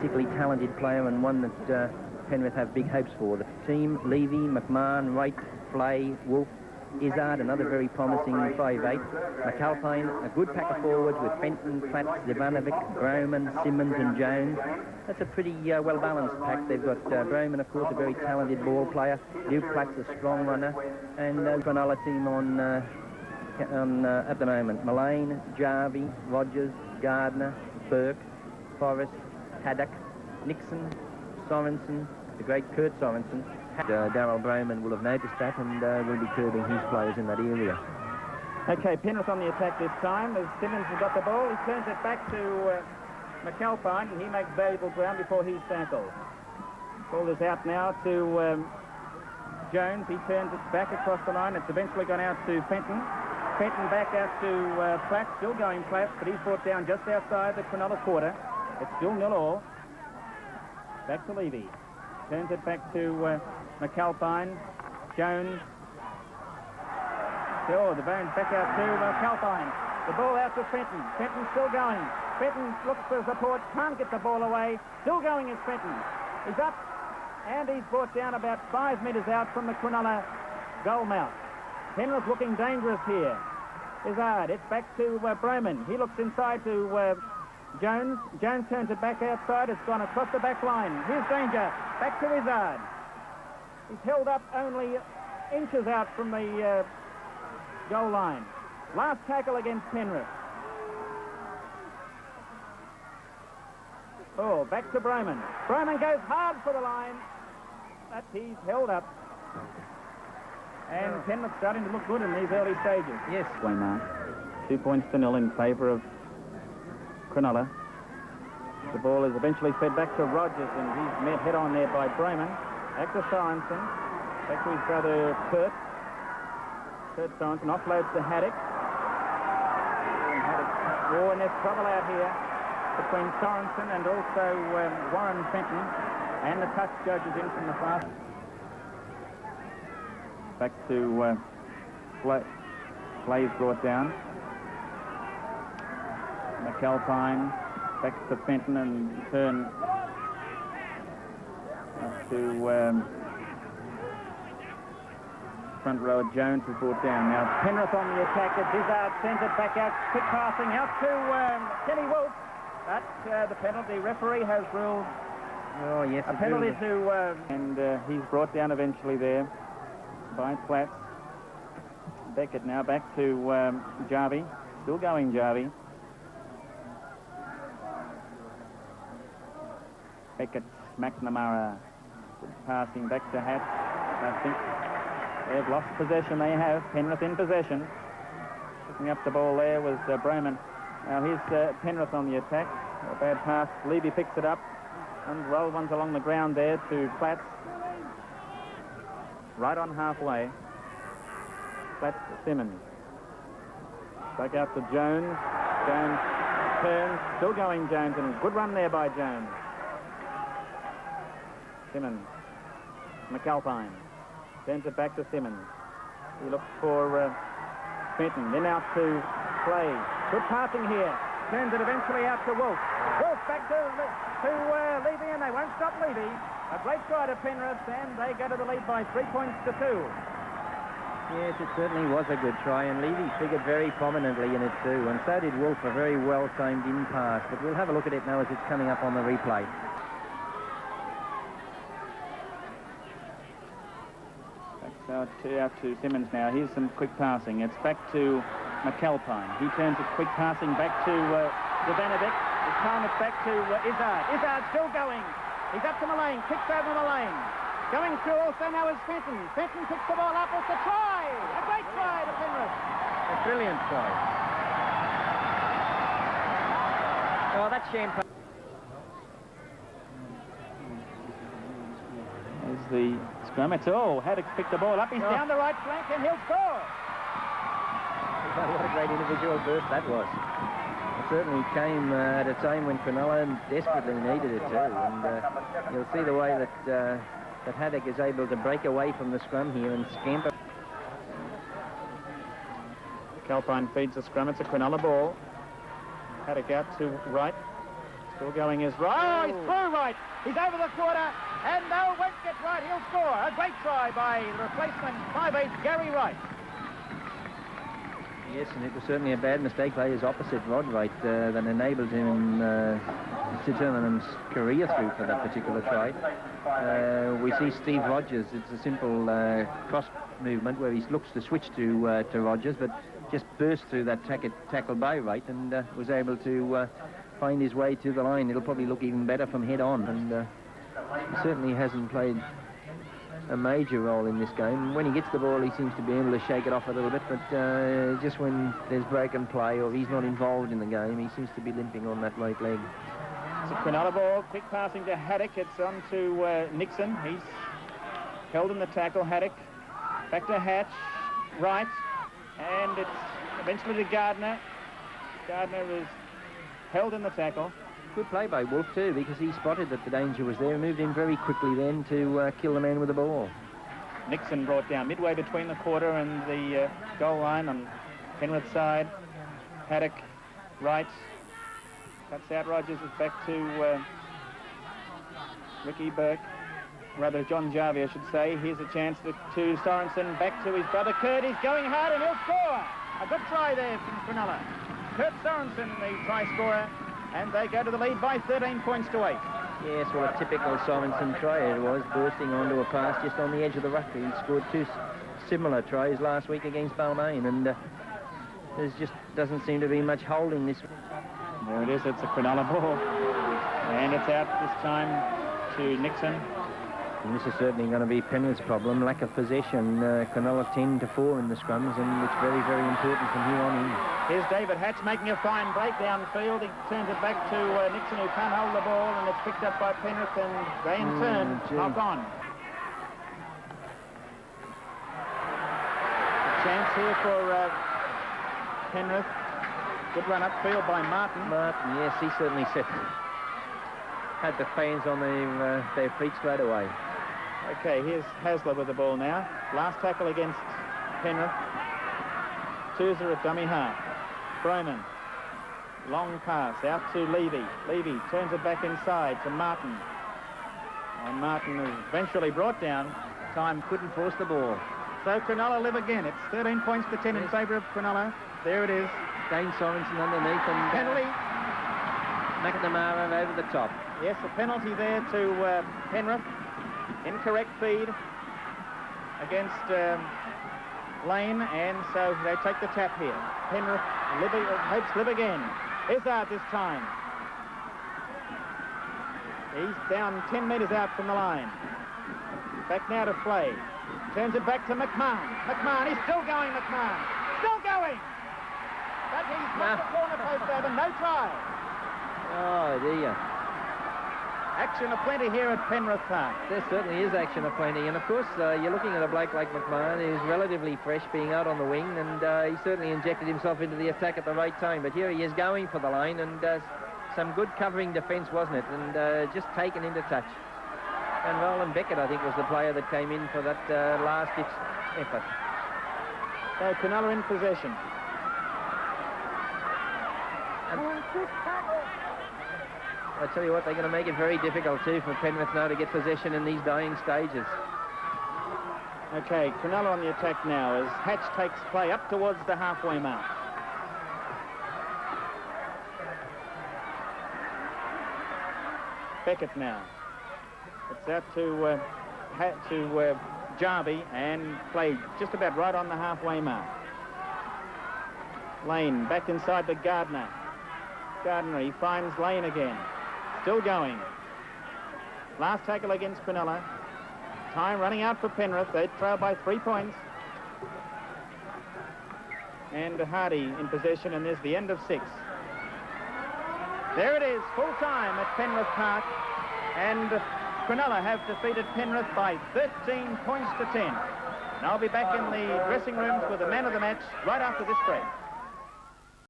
particularly talented player and one that Penrith have big hopes for. The team, Levy, McMahon, Wright, Flay, Wolf, Izzard, another very promising 5'8". McAlpine, a good pack of forwards with Fenton, Platts, Zivanovic, Broman, Simmons and Jones. That's a pretty well-balanced pack. They've got Broman, of course, a very talented ball player. Duke Platts, a strong runner. And Cronulla team on at the moment. Mullane, Jarvie, Rogers, Gardner, Burke, Forrest, Haddock, Nixon, Sorensen, the great Kurt Sorensen. Darryl Broman will have noticed that and will be curbing his players in that area. Okay, Penrith on the attack this time as Simmons has got the ball. He turns it back to McAlpine and he makes valuable ground before he's tackled. Ball is out now to Jones. He turns it back across the line. It's eventually gone out to Fenton. Fenton back out to Platt, still going Platt, but he's brought down just outside the Cronulla quarter. It's still 0-0. Back to Levy. Turns it back to McAlpine. Jones. Oh, the bounce back out to McAlpine. The ball out to Fenton. Fenton still going. Fenton looks for support, can't get the ball away. Still going is Fenton. He's up, and he's brought down about 5 metres out from the Cronulla goal mouth. Penrith looking dangerous here. Izzard, it's back to Broman. He looks inside to Jones. Jones turns it back outside. It's gone across the back line. Here's danger. Back to Izzard. He's held up only inches out from the goal line. Last tackle against Penrith. Oh, back to Broman. Broman goes hard for the line, but he's held up. And Penrith starting to look good in these early stages. Yes. Waymark. 2 points to 0 in favour of Cronulla. The ball is eventually fed back to Rogers, and he's met head-on there by Broman. Back to Sorensen. Back to his brother Kurt. Kurt Sorensen offloads to Haddock. Oh, and there's trouble out here between Sorensen and also Warren Fenton. And the touch judges in from the far. Back to Flay's brought down. McAlpine back to Fenton and turn to front row. Jones is brought down. Now Penrith on the attack. Izzard sends it back out. Quick passing out to Kenny Wolf. But the penalty referee has ruled a penalty to... and he's brought down eventually there by Platt. Beckett now back to Jarvie. Still going Jarvie. Beckett, McNamara passing back to Hatt. I think they've lost possession. They have. Penrith in possession. Picking up the ball there was Broman. Now here's Penrith on the attack. A bad pass. Levy picks it up and rolls ones along the ground there to Platt. Right on halfway. Platt to Simmons. Back out to Jones. Jones turns. Still going Jones, and good run there by Jones. Simmons. McAlpine. Sends it back to Simmons. He looks for Fenton. Then out to Clay. Good passing here. Turns it eventually out to Wolf. Wolf back to Levy, and they won't stop Levy. A great try to Penrith, and they go to the lead by 3 points to 2. Yes, it certainly was a good try, and Levy figured very prominently in it too, and so did Wolf, a very well-timed in pass. But we'll have a look at it now as it's coming up on the replay. Out to Simmons now. Here's some quick passing. It's back to McAlpine. He turns it quick passing back to Zivanovic. This time it's back to Izzard. Izzard still going. He's up to Mullane. Kicks over Mullane. Going through also now is Fenton. Fenton picks the ball up. It's a try. A great try to Penrith. A brilliant try. Oh, that's champagne. There's the scrum. It's all. Haddock picked the ball up. He's down the right flank and he'll score. What a great individual burst that was. It certainly came at a time when Cronulla desperately needed it too. And you'll see the way that that Haddock is able to break away from the scrum here and scamper. Calpine feeds the scrum. It's a Cronulla ball. Haddock out to right. Still going is right. Oh, he's through right. He's over the quarter. And no, won't get right. He'll score. A great try by the replacement 5'8", Gary Wright. Yes, and it was certainly a bad mistake by his opposite, Rod Wright, that enabled him to turn his career through for that particular try. We see Steve Rogers. It's a simple cross movement where he looks to switch to Rogers, but just burst through that tackle by Wright and was able to find his way to the line. It'll probably look even better from head on, and he certainly hasn't played a major role in this game. When he gets the ball, he seems to be able to shake it off a little bit, but just when there's break and play or he's not involved in the game, he seems to be limping on that right leg. It's a Cronulla ball. Quick passing to Haddock. It's on to Nixon. He's held in the tackle. Haddock back to Hatch. Right. And it's eventually to Gardner. Gardner is held in the tackle. Good play by Wolf too, because he spotted that the danger was there and moved in very quickly then to kill the man with the ball. Nixon brought down midway between the quarter and the goal line on Penrith side. Haddock, right, cuts out Rogers. It's back to Ricky Burke, rather John Jarvie, I should say. Here's a chance to Sorensen, back to his brother Kurt. He's going hard and he'll score. A good try there from Cronulla. Kurt Sorensen, the try scorer. And they go to the lead by 13 points to 8. Yes, well, a typical Sorensen try it was, bursting onto a pass just on the edge of the ruck. He scored two similar tries last week against Balmain, and there just doesn't seem to be much holding this. There it is, it's a Cronulla ball. And it's out this time to Nixon. And this is certainly going to be Penrith's problem, lack of possession. Cronulla 10-4 in the scrums, and it's very, very important from here on in. Here's David Hatch making a fine break downfield. He turns it back to Nixon, who can't hold the ball, and it's picked up by Penrith, and they in turn knock on. A chance here for Penrith. Good run upfield by Martin. Martin, yes, he certainly had the fans on their feet straight away. Okay, here's Hasler with the ball now. Last tackle against Penrith. Toozer at dummy half. Broman. Long pass out to Levy. Levy turns it back inside to Martin. And Martin is eventually brought down. Time couldn't force the ball. So Cronulla live again. It's 13 points to 10 in favour of Cronulla. There it is. Dane Sorensen underneath and penalty. McNamara over the top. Yes, a penalty there to Penrith. Incorrect feed against Lane, and so they take the tap here. Penrith hopes live again. Izzard this time. He's down 10 metres out from the line. Back now to play. Turns it back to McMahon. McMahon, he's still going, McMahon. Still going! But he's got the corner post over, no try. Oh, dear. Action aplenty here at Penrith Park. There certainly is action aplenty, and of course you're looking at a bloke like McMahon who's relatively fresh, being out on the wing, and he certainly injected himself into the attack at the right time. But here he is going for the line, and some good covering defence, wasn't it? And just taken into touch. And Roland Beckett, I think, was the player that came in for that last-ditch effort. So Cronulla in possession. I tell you what, they're going to make it very difficult too for Penrith now to get possession in these dying stages. Okay, Cronulla on the attack now as Hatch takes play up towards the halfway mark. Beckett now. It's out to Jarvie and played just about right on the halfway mark. Lane back inside to Gardner. Gardner, he finds Lane again. Still going. Last tackle against Cronulla. Time running out for Penrith. They trail by 3 points. And Hardy in possession, and there's the end of 6. There it is, full time at Penrith Park. And Cronulla have defeated Penrith by 13 points to 10. And I'll be back in the dressing rooms with the man of the match right after this break.